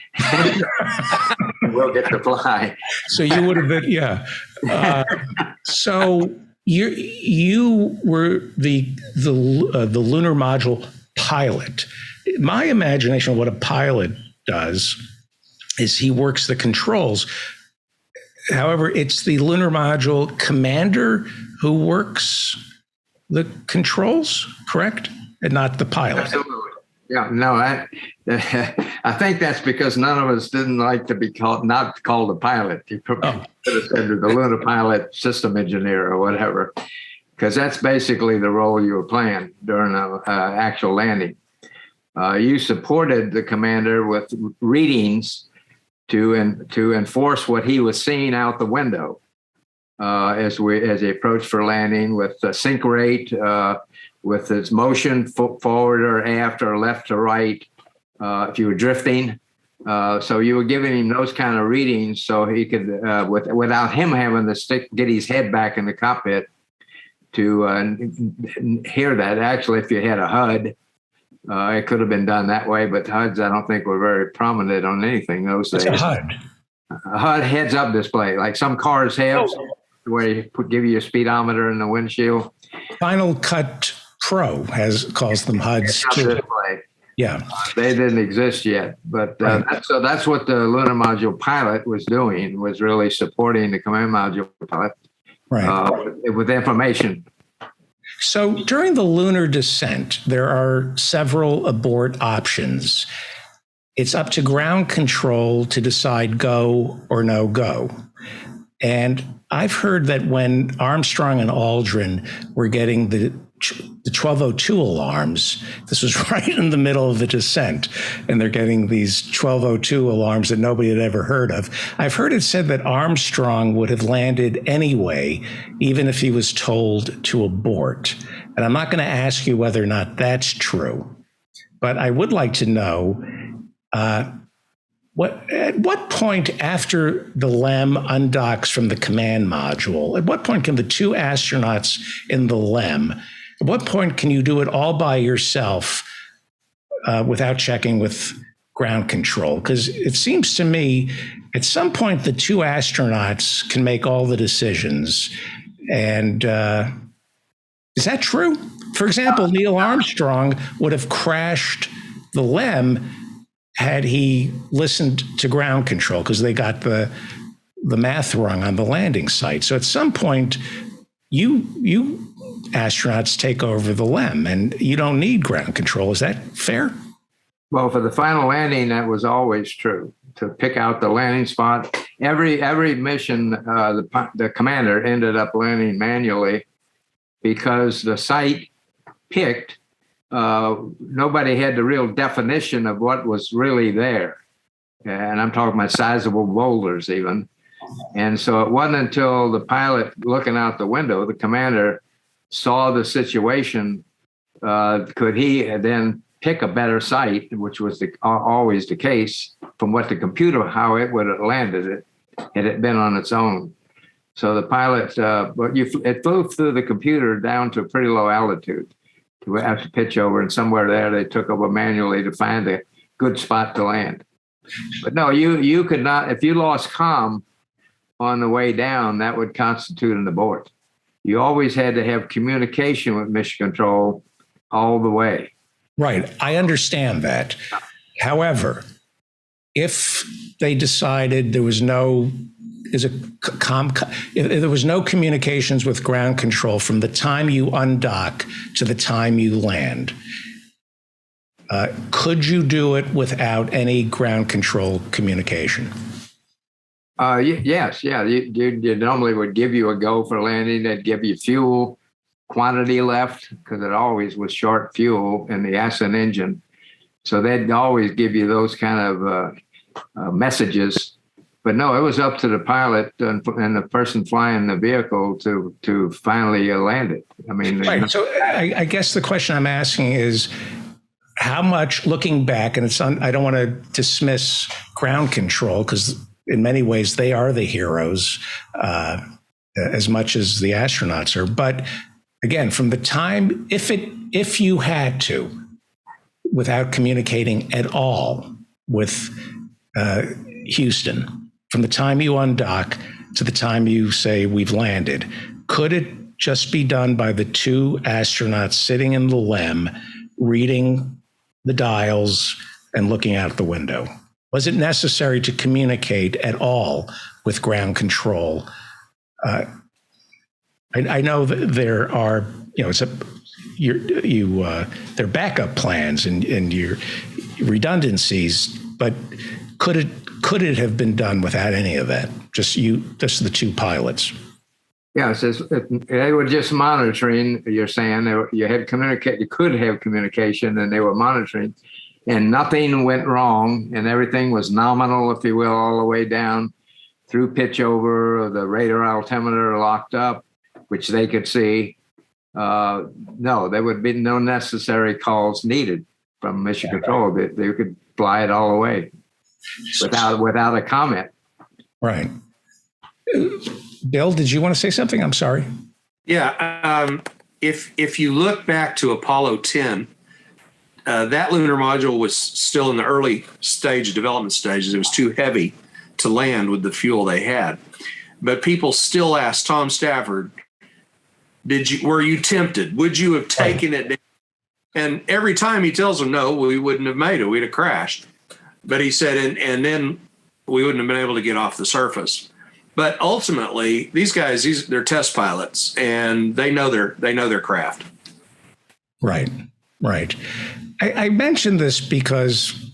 We'll get to fly. So you would have been, yeah. So you were the lunar module pilot. My imagination of what a pilot does is he works the controls. However, it's the lunar module commander who works the controls, correct? And not the pilot. Absolutely. Yeah, no, I think that's because none of us didn't like to be not called a pilot. You could have said the lunar pilot system engineer or whatever, because that's basically the role you were playing during an actual landing. You supported the commander with readings to enforce what he was seeing out the window as he approached for landing, with the sync rate, with its motion forward or aft or left to right, if you were drifting. So you were giving him those kind of readings so he could, without him having to get his head back in the cockpit to hear that. Actually, if you had a HUD, it could have been done that way, but HUDs I don't think were very prominent on anything those days. What's a HUD? A HUD heads-up display, like some cars have, where you give you a speedometer in the windshield. Final Cut Pro calls them HUDs too. Yeah, they didn't exist yet, but so that's what the lunar module pilot was doing, was really supporting the command module pilot, with information. So during the lunar descent, there are several abort options. It's up to ground control to decide go or no go. And I've heard that when Armstrong and Aldrin were getting the 1202 alarms, this was right in the middle of the descent, and they're getting these 1202 alarms that nobody had ever heard of. I've heard it said that Armstrong would have landed anyway, even if he was told to abort. And I'm not going to ask you whether or not that's true, but I would like to know at what point after the LEM undocks from the command module, at what point can the two astronauts in the LEM, at what point can you do it all by yourself without checking with ground control? Because it seems to me at some point the two astronauts can make all the decisions. And is that true? For example, Neil Armstrong would have crashed the LEM had he listened to ground control, because they got the math wrong on the landing site. So at some point, you astronauts take over the LEM, and you don't need ground control. Is that fair? Well, for the final landing, that was always true. to pick out the landing spot. Every mission, the commander ended up landing manually because the site picked, nobody had the real definition of what was really there. And I'm talking about sizable boulders even. And so it wasn't until the pilot looking out the window, the commander saw the situation, could he then pick a better site, which was always the case from what the computer, how it would have landed it had it been on its own. So the pilot, it flew through the computer down to a pretty low altitude to have to pitch over, and somewhere there they took over manually to find a good spot to land. But no, you could not, if you lost comm on the way down, that would constitute an abort. You always had to have communication with Mission Control all the way. Right. I understand that. However, if they decided there was no if there was no communications with ground control from the time you undock to the time you land, could you do it without any ground control communication? Yes, yeah. You normally would give you a go for landing. They'd give you fuel quantity left because it always was short fuel in the Ascent engine. So they'd always give you those kind of messages. But no, it was up to the pilot and the person flying the vehicle to finally land it. I mean, right. So I guess the question I'm asking is, how much, looking back, and I don't want to dismiss ground control because in many ways they are the heroes as much as the astronauts are. But again, from the time, if you had to, without communicating at all with Houston, from the time you undock to the time you say we've landed, could it just be done by the two astronauts sitting in the LEM, reading the dials and looking out the window? Was it necessary to communicate at all with ground control? I know that there are, there are backup plans and your redundancies, but could it have been done without any of that? Just the two pilots. Yeah, they were just monitoring. You're saying you could have communication, and they were monitoring, and nothing went wrong, and everything was nominal, if you will, all the way down through pitch over. The radar altimeter locked up, which they could see. No, there would be no necessary calls needed from Mission Control. They could fly it all the way without a comment. Right. Bill, did you want to say something? I'm sorry. Yeah. If you look back to Apollo 10, that lunar module was still in the early development stages. It was too heavy to land with the fuel they had. But people still ask Tom Stafford, were you tempted? Would you have taken it down? And every time he tells them, no, we wouldn't have made it. We'd have crashed. But he said, and then we wouldn't have been able to get off the surface. But ultimately, these guys, they're test pilots, and they know their craft. Right. I mentioned this because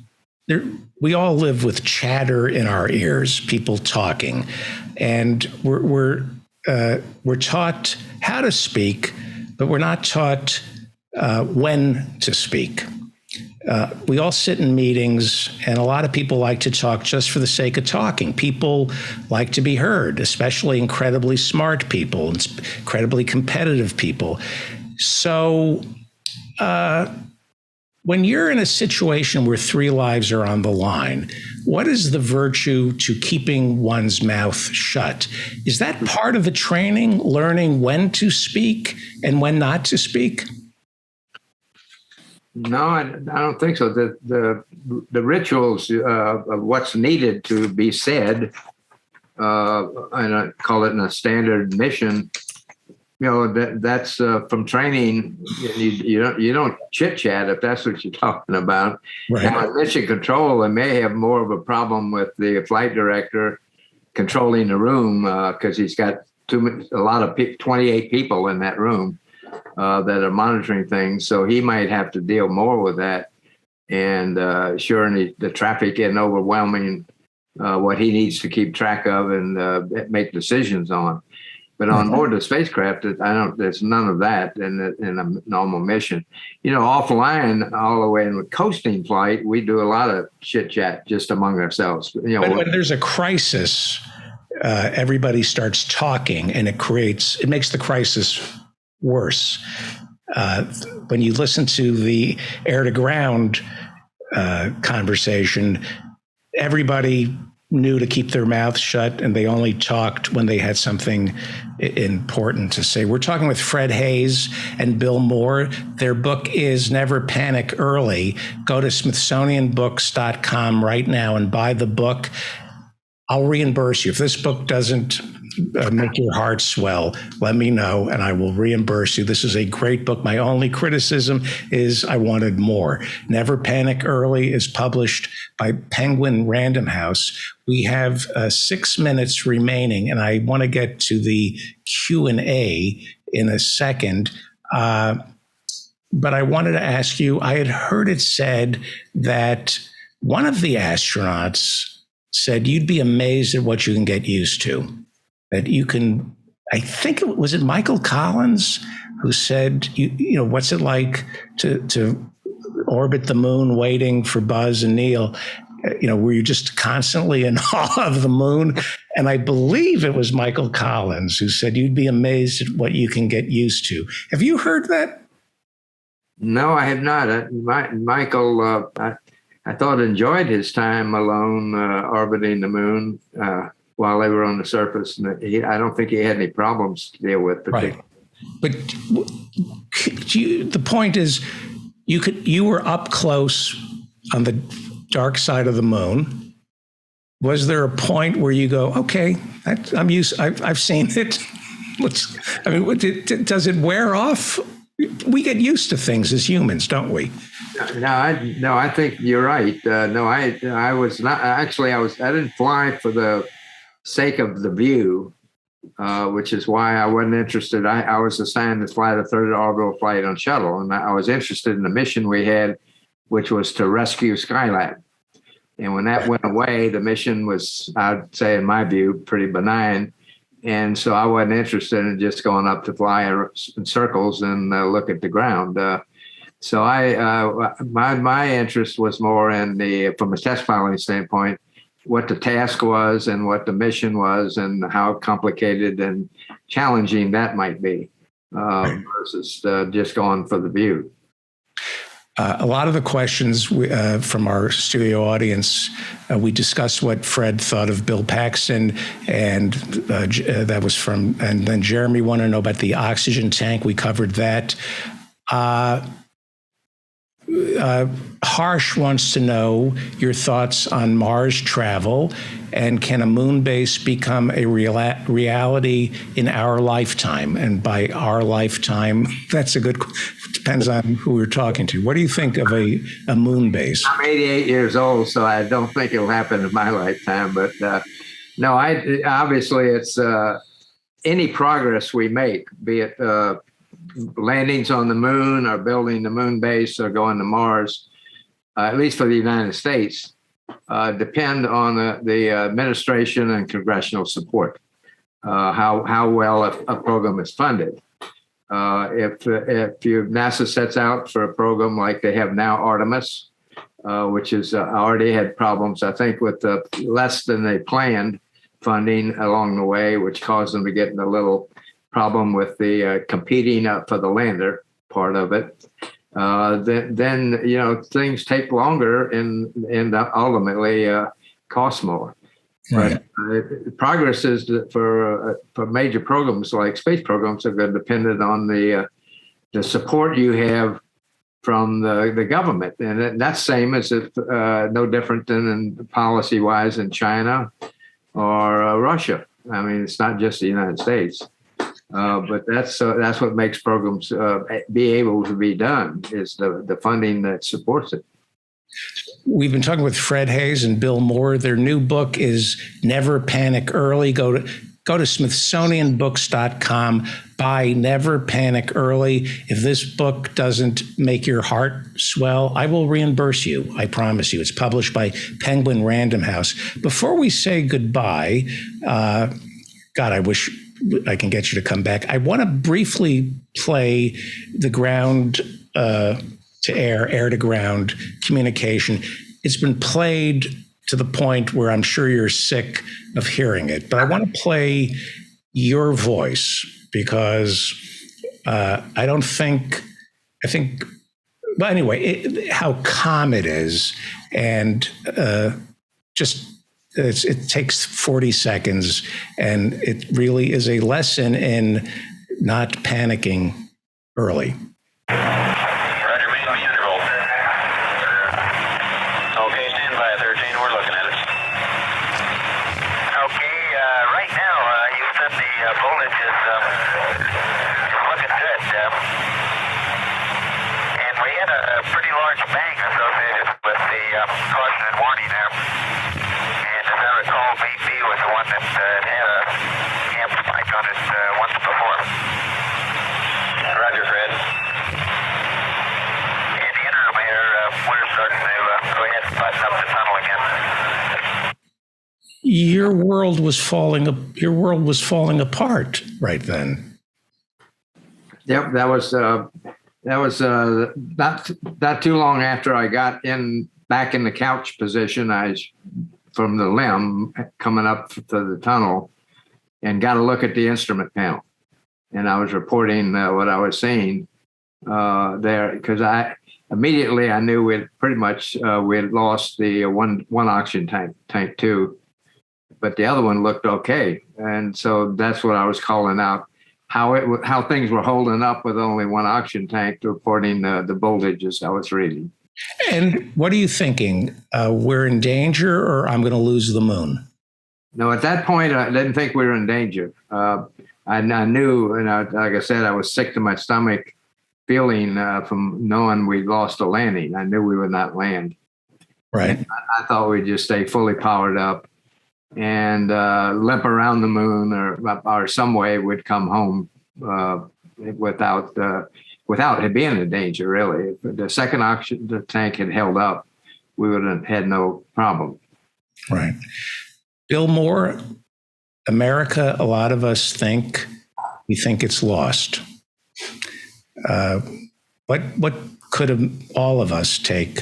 we all live with chatter in our ears, people talking, and we're taught how to speak, but we're not taught when to speak. We all sit in meetings, and a lot of people like to talk just for the sake of talking. People like to be heard, especially incredibly smart people and incredibly competitive people. So when you're in a situation where 3 lives are on the line, what is the virtue to keeping one's mouth shut? Is that part of the training, learning when to speak and when not to speak? No, I don't think so. The rituals of what's needed to be said, and I call it in a standard mission. That's from training. You don't chit chat if that's what you're talking about. Right. Now, at Mission Control, they may have more of a problem with the flight director controlling the room because he's got 28 people in that room. That are monitoring things, so he might have to deal more with that. And the traffic getting overwhelming what he needs to keep track of and make decisions on. But on board the spacecraft, there's none of that in a normal mission. Offline, all the way in coasting flight, we do a lot of chit chat just among ourselves. When there's a crisis, everybody starts talking, and it makes the crisis worse. When you listen to the air to ground conversation, everybody knew to keep their mouth shut, and they only talked when they had something important to say. We're talking with Fred Haise and Bill Moore. Their book is Never Panic Early. Go to smithsonianbooks.com right now and buy the book. I'll reimburse you. If this book doesn't make your heart swell, let me know and I will reimburse you. This is a great book. My only criticism is I wanted more. Never Panic Early is published by Penguin Random House. We have 6 minutes remaining, and I want to get to the Q&A in a second. But I wanted to ask you, I had heard it said that one of the astronauts said you'd be amazed at what you can get used to. That you can, I think was it Michael Collins who said, what's it like to orbit the moon waiting for Buzz and Neil? Were you just constantly in awe of the moon? And I believe it was Michael Collins who said you'd be amazed at what you can get used to. Have you heard that? No, I have not. Michael, I thought enjoyed his time alone orbiting the moon while they were on the surface. And I don't think he had any problems to deal with. Right. But the point is, you were up close on the dark side of the moon. Was there a point where you go, okay, I'm used, I've seen it. Does it wear off? We get used to things as humans, don't we? No, I think you're right. I was not actually. I didn't fly for the sake of the view, which is why I wasn't interested. I was assigned to fly the third orbital flight on shuttle, and I was interested in the mission we had, which was to rescue Skylab. And when that went away, the mission was, I'd say, in my view, pretty benign. And so I wasn't interested in just going up to fly in circles and look at the ground. So my interest was more in from a test piloting standpoint, what the task was and what the mission was and how complicated and challenging that might be versus just going for the view. A lot of the questions from our studio audience, we discussed what Fred thought of Bill Paxton, and that was from, and then Jeremy wanted to know about the oxygen tank. We covered that. Harsh wants to know your thoughts on Mars travel, and can a moon base become a reality in our lifetime? And by our lifetime, that's a good, depends on who we're talking to. What do you think of a moon base? I'm 88 years old, so I don't think it'll happen in my lifetime. But no, obviously it's any progress we make, be it landings on the moon or building the moon base or going to Mars, at least for the United States, depend on the administration and congressional support, how well a program is funded. If NASA sets out for a program like they have now, Artemis, which is already had problems, I think, with less than they planned funding along the way, which caused them to get in a little problem with the competing for the lander part of it. Then things take longer and ultimately cost more. Right. But progress is for major programs like space programs are dependent on the support you have from the government, and that's same as no different than in policy wise in China or Russia. I mean, it's not just the United States. But that's what makes programs be able to be done is the funding that supports it. We've been talking with Fred Haise and Bill Moore. Their new book is Never Panic Early. Go go to smithsonianbooks.com, buy Never Panic Early. If this book doesn't make your heart swell, I will reimburse you. I promise you. It's published by Penguin Random House. Before we say goodbye, God, I wish I can get you to come back. I want to briefly play the ground to air to ground communication. It's been played to the point where I'm sure you're sick of hearing it, but I want to play your voice because I think, but anyway, how calm it is, and it takes 40 seconds, and it really is a lesson in not panicking early. Roger, main interval. Okay, stand by 13, we're looking at it. Okay, right now, you said the voltage is looking good. And we had a pretty large bang associated with the caution and warning there. And as I recall, BP was the one that had a amp spike on it once before. Roger, Fred. In the interim here, we're starting to go ahead and button up the tunnel again. Your world was falling apart right then. Yep, that was not too long after I got back in the couch position. From the limb coming up to the tunnel, and got a look at the instrument panel, and I was reporting what I was seeing there, because I knew we'd lost the one oxygen tank too, but the other one looked okay, and so that's what I was calling out, how things were holding up with only one oxygen tank, reporting the voltages I was reading. And what are you thinking? We're in danger, or I'm going to lose the moon? No, at that point, I didn't think we were in danger. I knew, and like I said, I was sick to my stomach, feeling from knowing we lost a landing. I knew we would not land. Right. I thought we'd just stay fully powered up and limp around the moon, or some way we'd come home without it being in danger, really. If the second oxygen tank had held up, we would have had no problem. Right. Bill Moore, America, a lot of us think it's lost. What could all of us take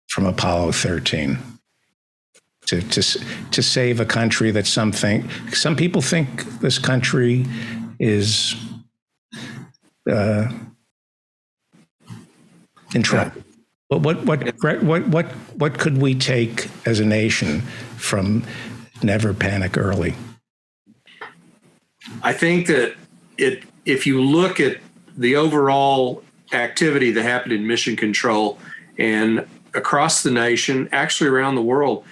from Apollo 13 to save a country that some people think this country is in trouble? What could we take as a nation from Never Panic Early? I think that if you look at the overall activity that happened in mission control and across the nation, actually around the world,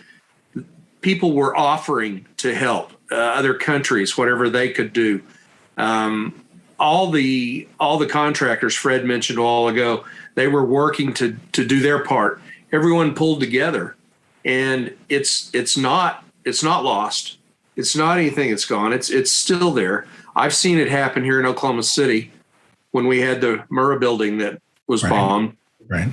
people were offering to help other countries, whatever they could do. All the contractors Fred mentioned a while ago, they were working to do their part. Everyone pulled together, and it's not lost. It's not anything that's gone. It's still there. I've seen it happen here in Oklahoma City when we had the Murrah building that was bombed. Right.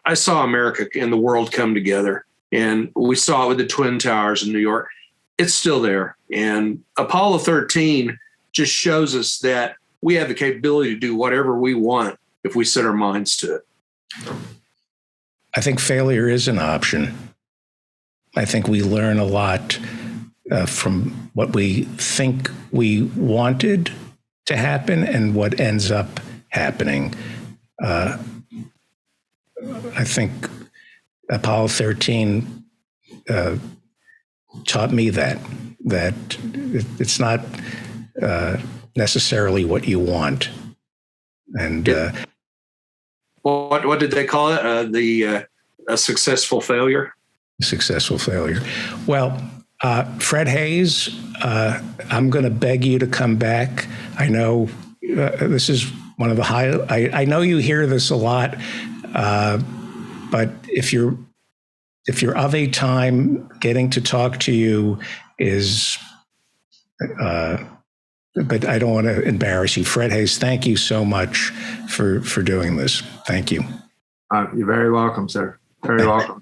I saw America and the world come together, and we saw it with the Twin Towers in New York. It's still there. And Apollo 13 just shows us that we have the capability to do whatever we want if we set our minds to it. I think failure is an option. I think we learn a lot from what we think we wanted to happen and what ends up happening. I think Apollo 13 taught me that it's not necessarily what you want. And what did they call it? A successful failure? Successful failure. Well, Fred Haise, I'm going to beg you to come back. I know this is one of the I know you hear this a lot, but if you're of a time, getting to talk to you is But I don't want to embarrass you. Fred Hayes, thank you so much for doing this. Thank you. You're very welcome, sir. Very welcome.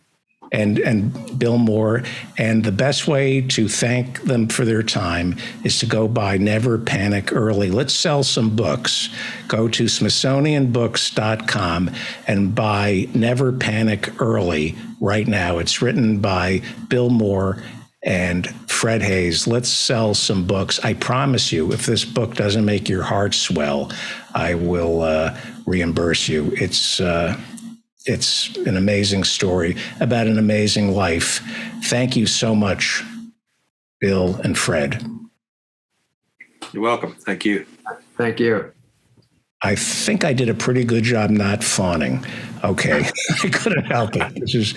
And Bill Moore. And the best way to thank them for their time is to go buy Never Panic Early. Let's sell some books. Go to smithsonianbooks.com and buy Never Panic Early right now. It's written by Bill Moore and Fred Hayes. Let's sell some books. I promise you, if this book doesn't make your heart swell, I will reimburse you. It's an amazing story about an amazing life. Thank you so much, Bill and Fred. You're welcome. Thank you. Thank you. I think I did a pretty good job not fawning. Okay, I couldn't help it. This is.